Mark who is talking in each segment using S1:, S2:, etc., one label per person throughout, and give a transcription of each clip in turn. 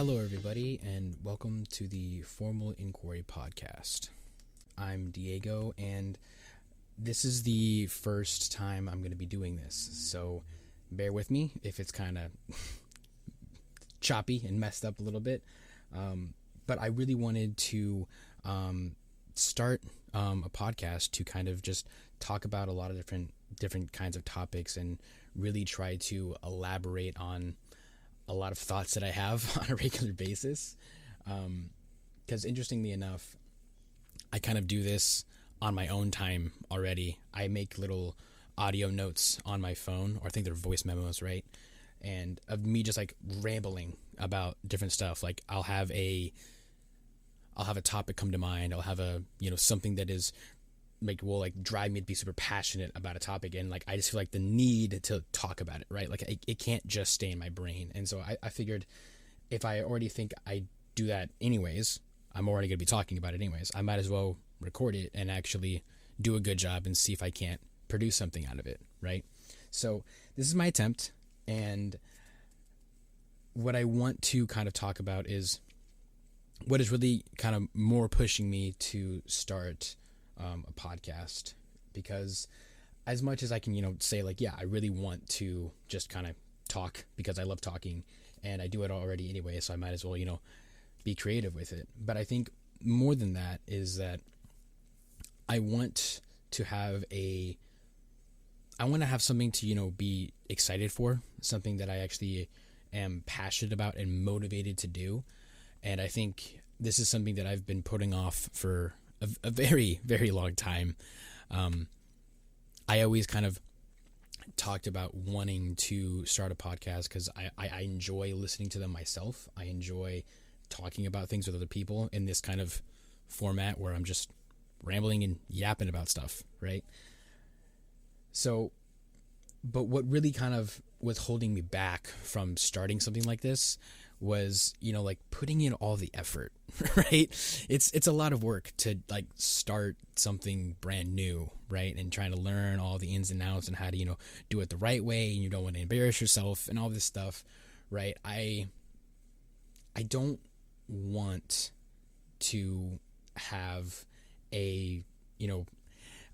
S1: Hello, everybody, and welcome to the Formal Inquiry Podcast. I'm Diego, and this is the first time I'm going to be doing this, so bear with me if it's kind of choppy and messed up a little bit. But I really wanted to start a podcast to kind of just talk about a lot of different kinds of topics and really try to elaborate on a lot of thoughts that I have on a regular basis. Because interestingly enough, I kind of do this on my own time already. I make little audio notes on my phone, or I think they're voice memos, right? And of me just like rambling about different stuff. Like I'll have a topic come to mind. I'll have something that is will drive me to be super passionate about a topic, and like I just feel like the need to talk about it, right? Like it can't just stay in my brain. And so I figured if I already think I do that anyways, I'm already gonna be talking about it anyways, I might as well record it and actually do a good job and see if I can't produce something out of it, right? So this is my attempt, and what I want to kind of talk about is what is really kind of more pushing me to start a podcast, because as much as I can, say like, yeah, I really want to just kind of talk because I love talking and I do it already anyway, so I might as well, be creative with it. But I think more than that is that I want to have something to, be excited for, something that I actually am passionate about and motivated to do. And I think this is something that I've been putting off for a very, very long time. I always kind of talked about wanting to start a podcast because I enjoy listening to them myself. I enjoy talking about things with other people in this kind of format where I'm just rambling and yapping about stuff, right? So, but what really kind of was holding me back from starting something like this was, putting in all the effort, right? It's a lot of work to start something brand new, right? And trying to learn all the ins and outs and how to, do it the right way, and you don't want to embarrass yourself and all this stuff, right? I don't want to have I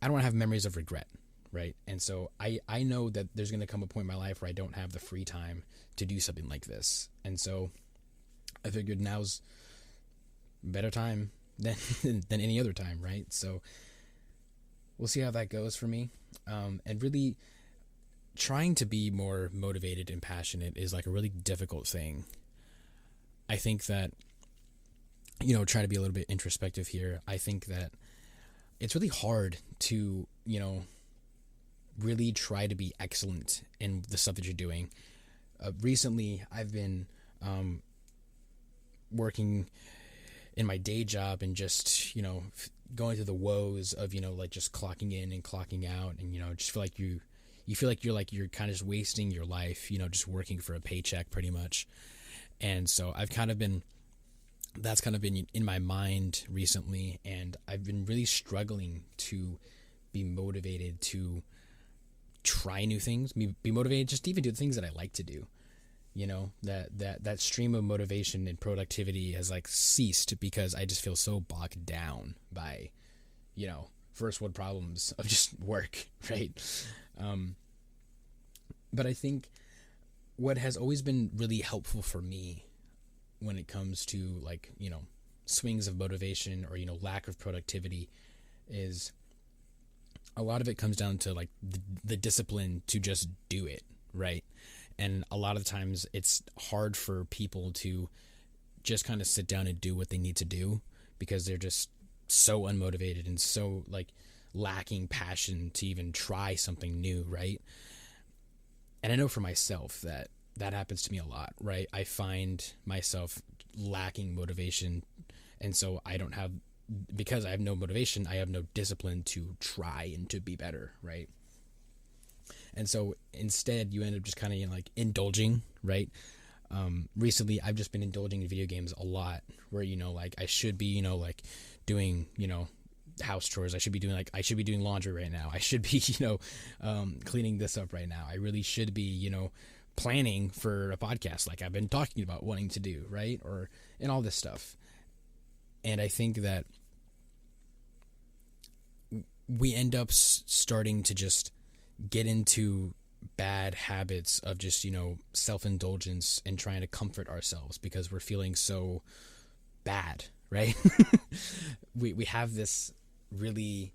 S1: don't want to have memories of regret, right? And so I know that there's going to come a point in my life where I don't have the free time to do something like this. And so I figured now's a better time than any other time, right? So we'll see how that goes for me. And really trying to be more motivated and passionate is like a really difficult thing. I think that, trying to be a little bit introspective here, I think that it's really hard to, really try to be excellent in the stuff that you're doing. Recently, I've been working in my day job and just, going through the woes of, just clocking in and clocking out, and, just feel like you feel like you're kind of just wasting your life, just working for a paycheck pretty much. And so that's kind of been in my mind recently, and I've been really struggling to be motivated to try new things, be motivated just to even do the things that I like to do. That stream of motivation and productivity has ceased because I just feel so bogged down by, first world problems of just work, right? But I think what has always been really helpful for me when it comes to swings of motivation or, lack of productivity is a lot of it comes down to the discipline to just do it, right? And a lot of the times it's hard for people to just kind of sit down and do what they need to do because they're just so unmotivated and so lacking passion to even try something new, right? And I know for myself that happens to me a lot, right? I find myself lacking motivation, and so because I have no motivation, I have no discipline to try and to be better, right? And so instead you end up just kind of indulging, right? Recently I've just been indulging in video games a lot, where I should be doing house chores. I should be doing laundry right now. I should be cleaning this up right now. I really should be planning for a podcast like I've been talking about wanting to do, right? And all this stuff. And I think that we end up starting to just get into bad habits of just, self-indulgence and trying to comfort ourselves because we're feeling so bad, right? we have this really,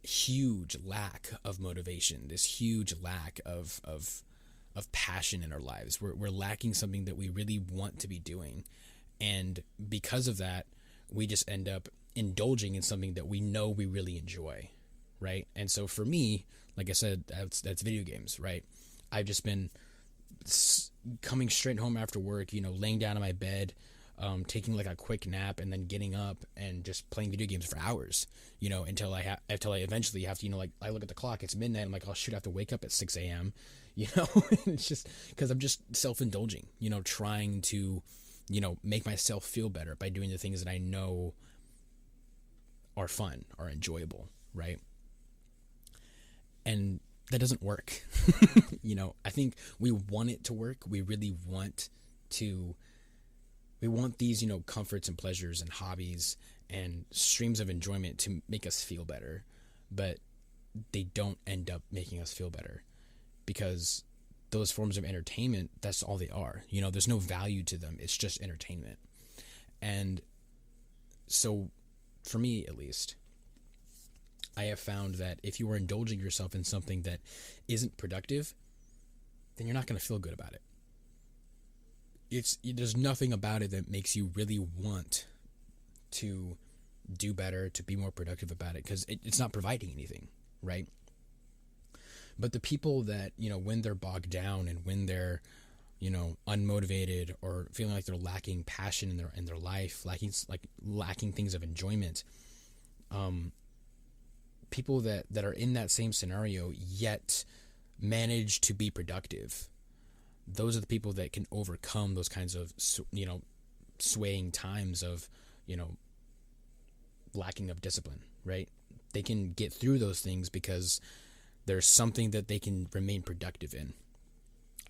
S1: huge lack of motivation, this huge lack of passion in our lives. We're lacking something that we really want to be doing. And because of that, we just end up indulging in something that we know we really enjoy, right? And so for me, like I said, that's video games, right? I've just been coming straight home after work, laying down in my bed, taking like a quick nap and then getting up and just playing video games for hours, until I eventually have to, I look at the clock, it's midnight. I'm like, oh shoot, I have to wake up at 6 a.m. It's just because I'm just self-indulging, trying to, make myself feel better by doing the things that I know are fun, are enjoyable, right? And that doesn't work. I think we want it to work. We really want these, comforts and pleasures and hobbies and streams of enjoyment to make us feel better, but they don't end up making us feel better because those forms of entertainment, that's all they are. There's no value to them. It's just entertainment. And so for me, at least, I have found that if you are indulging yourself in something that isn't productive, then you're not going to feel good about it. There's nothing about it that makes you really want to do better, to be more productive about it, because it's not providing anything, right? But the people that, when they're bogged down and when they're, unmotivated or feeling like they're lacking passion in their life, lacking things of enjoyment, people that are in that same scenario yet manage to be productive, those are the people that can overcome those kinds of, swaying times of, lacking of discipline, right? They can get through those things because there's something that they can remain productive in.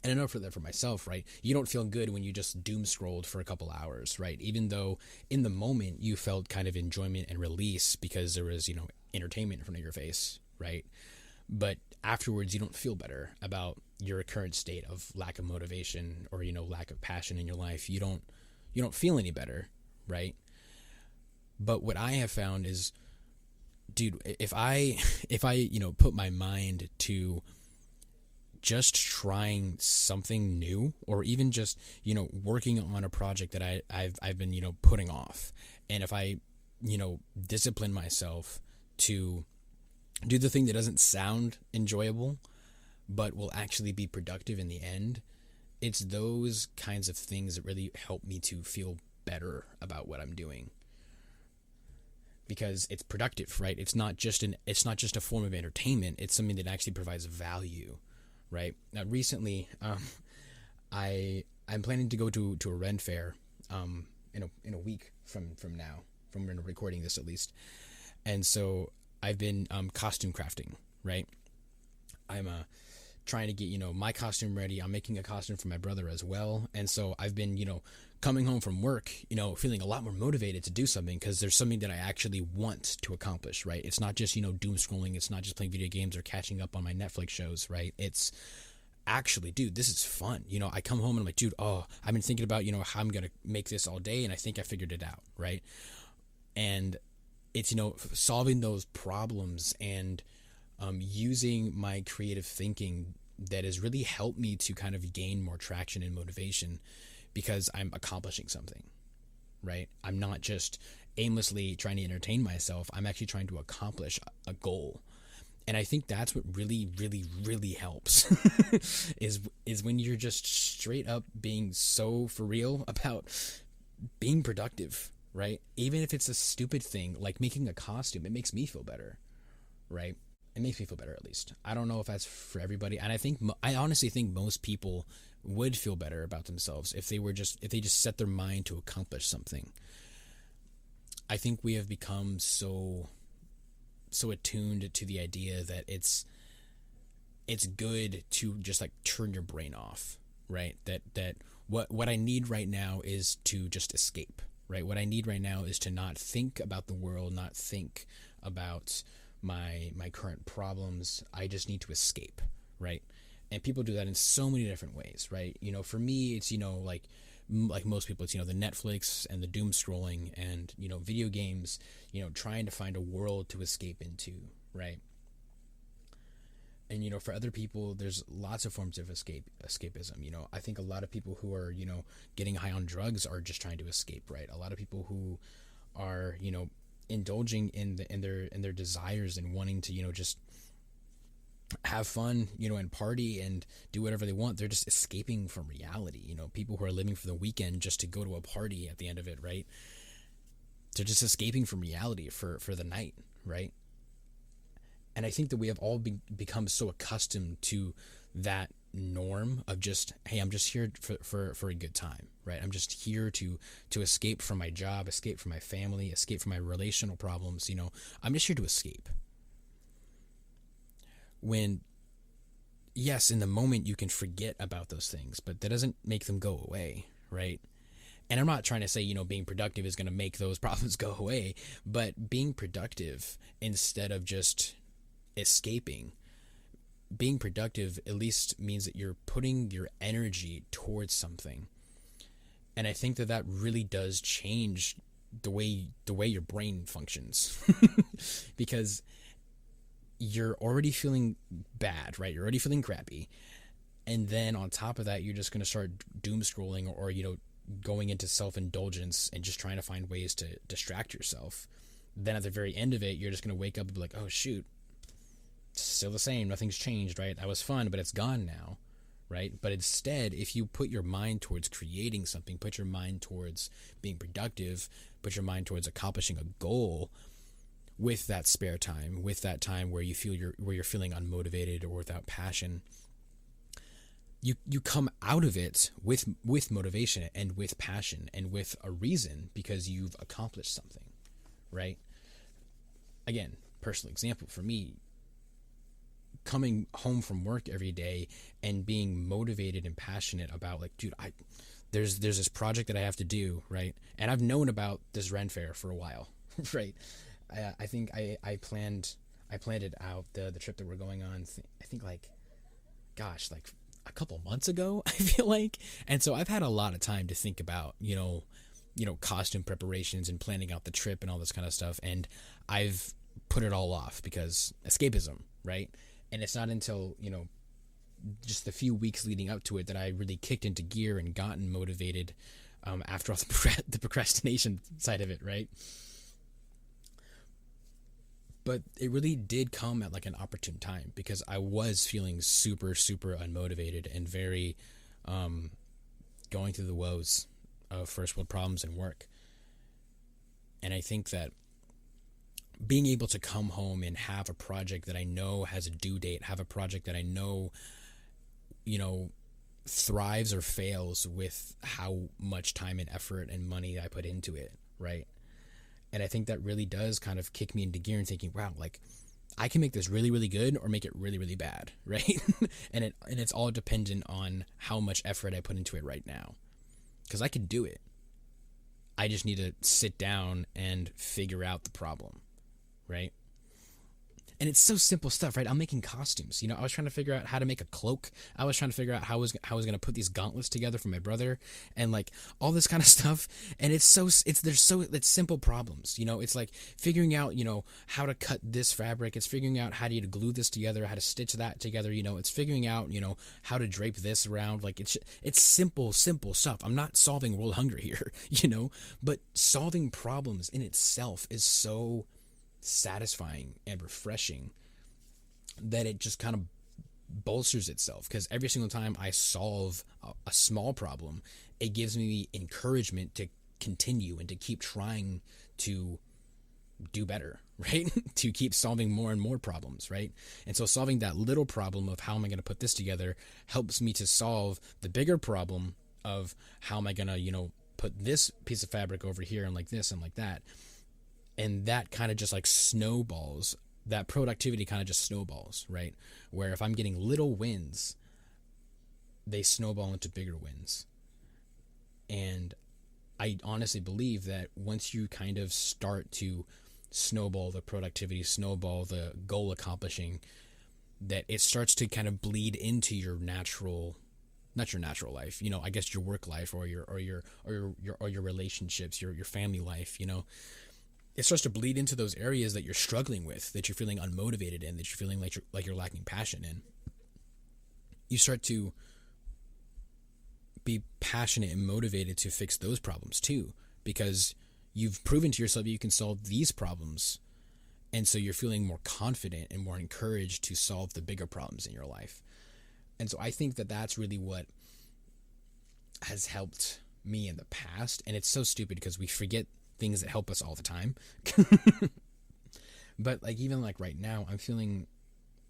S1: And I know for that for myself, right? You don't feel good when you just doom scrolled for a couple hours, right? Even though in the moment you felt kind of enjoyment and release because there was, entertainment in front of your face, right? But afterwards you don't feel better about your current state of lack of motivation or, lack of passion in your life. You don't feel any better, right? But what I have found is, dude, if I put my mind to just trying something new, or even just, working on a project that I've been, putting off. And if I, discipline myself to do the thing that doesn't sound enjoyable, but will actually be productive in the end, it's those kinds of things that really help me to feel better about what I'm doing. Because it's productive, right? It's not just a form of entertainment. It's something that actually provides value, right? Now, recently, I'm planning to go to a Ren fair, in a week from now, from when we're recording this at least, and so I've been costume crafting, right? I'm trying to get my costume ready. I'm making a costume for my brother as well, and so I've been coming home from work, feeling a lot more motivated to do something because there's something that I actually want to accomplish, right? It's not just, doom scrolling. It's not just playing video games or catching up on my Netflix shows, right? It's actually, dude, this is fun. I come home and I'm like, dude, I've been thinking about, how I'm going to make this all day. And I think I figured it out, right? And it's, solving those problems and using my creative thinking that has really helped me to kind of gain more traction and motivation, because I'm accomplishing something, right? I'm not just aimlessly trying to entertain myself. I'm actually trying to accomplish a goal. And I think that's what really, really, really helps is when you're just straight up being so for real about being productive, right? Even if it's a stupid thing like making a costume, it makes me feel better, right? It makes me feel better, at least. I don't know if that's for everybody. And I honestly think most people would feel better about themselves if they just set their mind to accomplish something. I think we have become so attuned to the idea that it's it's good to just like turn your brain off, right? That what I need right now is to just escape, right? What I need right now is to not think about the world, not think about my current problems. I just need to escape, right? And people do that in so many different ways, right? You know, for me, it's, you know, like most people, it's, you know, the Netflix and the doom scrolling and, you know, video games, you know, trying to find a world to escape into, right? And, you know, for other people, there's lots of forms of escapism. You know, I think a lot of people who are, you know, getting high on drugs are just trying to escape, right? A lot of people who are, you know, indulging in their desires and wanting to, you know, just have fun, you know, and party and do whatever they want. They're just escaping from reality. You know, people who are living for the weekend just to go to a party at the end of it, right? They're just escaping from reality for the night, right? And I think that we have all become so accustomed to that norm of just, hey, I'm just here for a good time, right? I'm just here to escape from my job, escape from my family, escape from my relational problems. You know, I'm just here to escape. When, yes, in the moment you can forget about those things, but that doesn't make them go away, right? And I'm not trying to say, you know, being productive is going to make those problems go away, but being productive instead of just escaping, being productive at least means that you're putting your energy towards something. And I think that that really does change the way your brain functions because you're already feeling bad, right? You're already feeling crappy. And then on top of that, you're just going to start doom scrolling or, you know, going into self-indulgence and just trying to find ways to distract yourself. Then at the very end of it, you're just going to wake up and be like, oh, shoot, it's still the same. Nothing's changed, right? That was fun, but it's gone now, right? But instead, if you put your mind towards creating something, put your mind towards being productive, put your mind towards accomplishing a goal, with that spare time, with that time where you feel you're feeling unmotivated or without passion, you come out of it with motivation and with passion and with a reason because you've accomplished something, right? Again, personal example for me, coming home from work every day and being motivated and passionate about like, dude, there's this project that I have to do, right? And I've known about this Ren Fair for a while, right? I think I planned it out, the trip that we're going on, I think like a couple months ago, I feel like. And so I've had a lot of time to think about, you know, costume preparations and planning out the trip and all this kind of stuff. And I've put it all off because escapism, right? And it's not until, you know, just the few weeks leading up to it that I really kicked into gear and gotten motivated after all the procrastination side of it, right? But it really did come at like an opportune time because I was feeling super, super unmotivated and very going through the woes of first world problems and work. And I think that being able to come home and have a project that I know has a due date, have a project that I know, you know, thrives or fails with how much time and effort and money I put into it, right? And I think that really does kind of kick me into gear and thinking, wow, like I can make this really, really good or make it really, really bad, right? and it's all dependent on how much effort I put into it right now. Because I can do it. I just need to sit down and figure out the problem, right? And it's so simple stuff, right? I'm making costumes. You know, I was trying to figure out how to make a cloak. I was trying to figure out how I was going to put these gauntlets together for my brother and like all this kind of stuff. And it's simple problems. You know, it's like figuring out, you know, how to cut this fabric. It's figuring out how to glue this together, how to stitch that together. You know, it's figuring out, you know, how to drape this around. Like it's simple stuff. I'm not solving world hunger here, you know, but solving problems in itself is so satisfying and refreshing that it just kind of bolsters itself, because every single time I solve a small problem, it gives me encouragement to continue and to keep trying to do better, right? To keep solving more and more problems, right? And so solving that little problem of how am I going to put this together helps me to solve the bigger problem of how am I going to, you know, put this piece of fabric over here and like this and like that. And that kind of just like snowballs that productivity kind of just snowballs, right? Where if I'm getting little wins, they snowball into bigger wins. And I honestly believe that once you kind of start to snowball the productivity, snowball the goal accomplishing, that it starts to kind of bleed into your natural, not your natural life, I guess your work life or your relationships, your family life, it starts to bleed into those areas that you're struggling with, that you're feeling unmotivated in, that you're feeling like you're lacking passion in. You start to be passionate and motivated to fix those problems too, because you've proven to yourself you can solve these problems. And so you're feeling more confident and more encouraged to solve the bigger problems in your life. And so I think that that's really what has helped me in the past. And it's so stupid because we forget things that help us all the time. But even right now,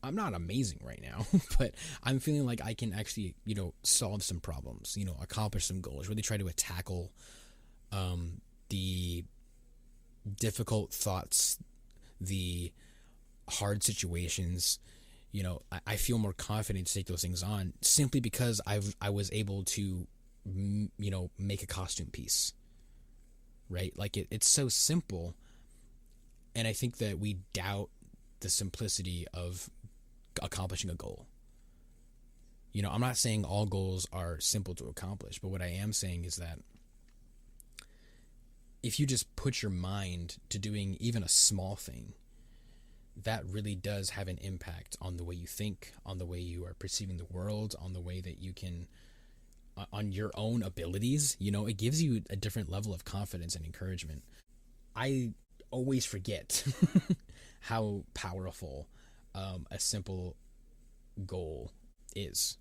S1: I'm not amazing right now, but I'm feeling like I can actually, solve some problems, accomplish some goals, really try to tackle the difficult thoughts, the hard situations. I feel more confident to take those things on simply because I was able to, make a costume piece, right? It's so simple. And I think that we doubt the simplicity of accomplishing a goal. I'm not saying all goals are simple to accomplish, but what I am saying is that if you just put your mind to doing even a small thing, that really does have an impact on the way you think, on the way you are perceiving the world, on the way that you can, on your own abilities. It gives you a different level of confidence and encouragement. I always forget how powerful a simple goal is.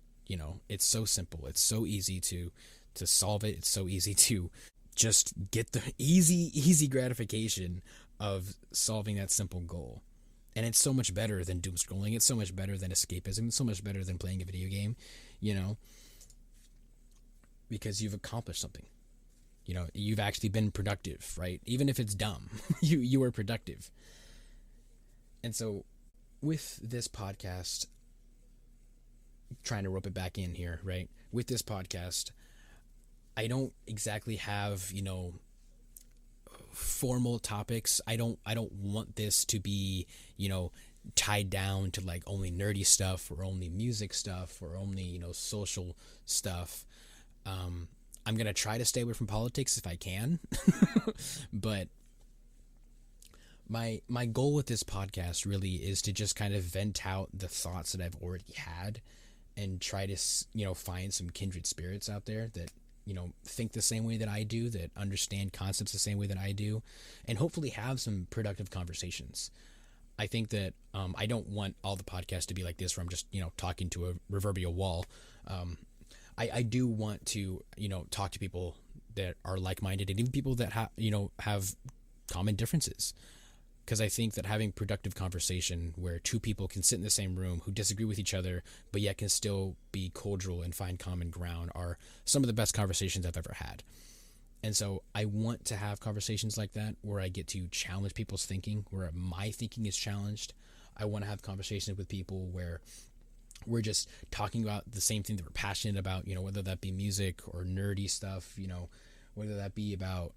S1: It's so simple. It's so easy to solve it. It's so easy to just get the easy gratification of solving that simple goal. And it's so much better than doom scrolling. It's so much better than escapism. It's so much better than playing a video game, because you've accomplished something. You've actually been productive, right? Even if it's dumb, you were productive. And so with this podcast, trying to rope it back in here, right? With this podcast, I don't exactly have, formal topics. I don't want this to be, tied down to only nerdy stuff or only music stuff or only, social stuff. I'm going to try to stay away from politics if I can, but my goal with this podcast really is to just kind of vent out the thoughts that I've already had and try to, find some kindred spirits out there that, think the same way that I do, that understand concepts the same way that I do, and hopefully have some productive conversations. I think that I don't want all the podcasts to be like this where I'm just, talking to a proverbial wall. I do want to, talk to people that are like-minded and even people that have common differences. Because I think that having productive conversation where two people can sit in the same room who disagree with each other, but yet can still be cordial and find common ground are some of the best conversations I've ever had. And so I want to have conversations like that where I get to challenge people's thinking, where my thinking is challenged. I want to have conversations with people where we're just talking about the same thing that we're passionate about, whether that be music or nerdy stuff, whether that be about,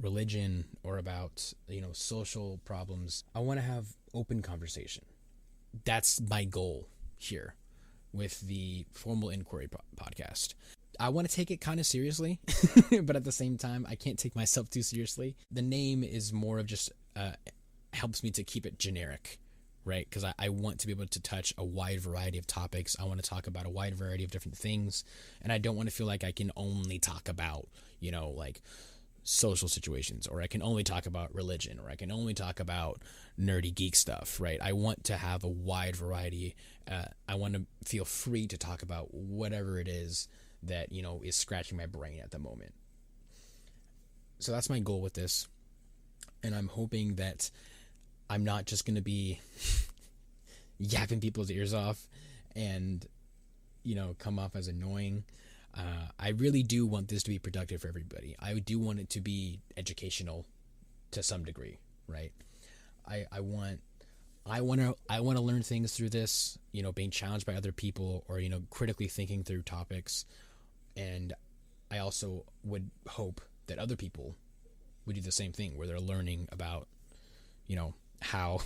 S1: religion or about, social problems. I want to have open conversation. That's my goal here with the Formal Inquiry podcast. I want to take it kind of seriously, but at the same time, I can't take myself too seriously. The name is more of just helps me to keep it generic, right? Because I want to be able to touch a wide variety of topics. I want to talk about a wide variety of different things, and I don't want to feel like I can only talk about, social situations, or I can only talk about religion, or I can only talk about nerdy geek stuff, right? I want to have a wide variety. I want to feel free to talk about whatever it is that, is scratching my brain at the moment. So that's my goal with this. And I'm hoping that I'm not just going to be yapping people's ears off and, come off as annoying. I really do want this to be productive for everybody. I do want it to be educational to some degree, right? I want I want to learn things through this, being challenged by other people, or critically thinking through topics. And I also would hope that other people would do the same thing, where they're learning about how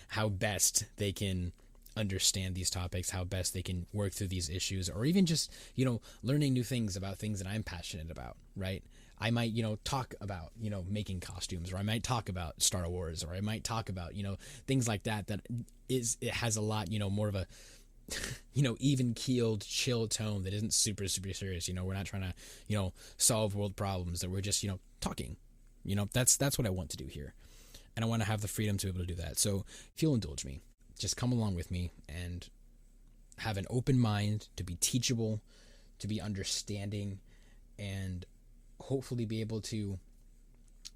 S1: how best they can understand these topics, how best they can work through these issues, or even just learning new things about things that I'm passionate about, right? I might talk about making costumes, or I might talk about Star Wars, or I might talk about things like that it has a lot more of a even keeled, chill tone that isn't super serious. We're not trying to solve world problems, that we're just talking. That's what I want to do here, and I want to have the freedom to be able to do that. So if you'll indulge me, just come along with me and have an open mind, to be teachable, to be understanding, and hopefully be able to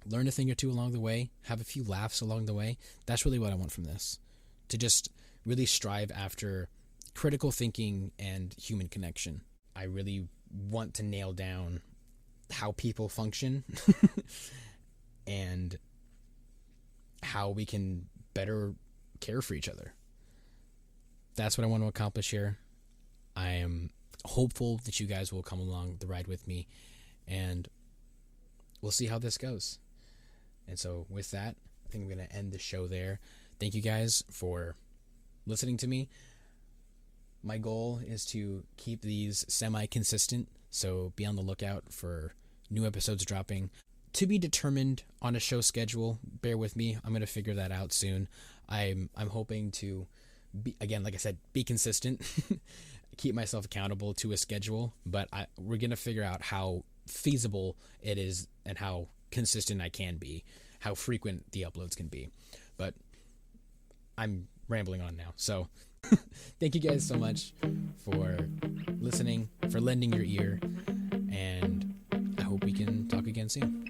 S1: learn a thing or two along the way, have a few laughs along the way. That's really what I want from this, to just really strive after critical thinking and human connection. I really want to nail down how people function and how we can better care for each other. That's what I want to accomplish here. I am hopeful that you guys will come along the ride with me, and we'll see how this goes. And so with that, I think I'm going to end the show there. Thank you guys for listening to me. My goal is to keep these semi-consistent, so be on the lookout for new episodes dropping. To be determined on a show schedule. Bear with me. I'm going to figure that out soon. I'm hoping to be, again, like I said, be consistent, keep myself accountable to a schedule, but we're going to figure out how feasible it is and how consistent I can be, how frequent the uploads can be. But I'm rambling on now. So thank you guys so much for listening, for lending your ear, and I hope we can talk again soon.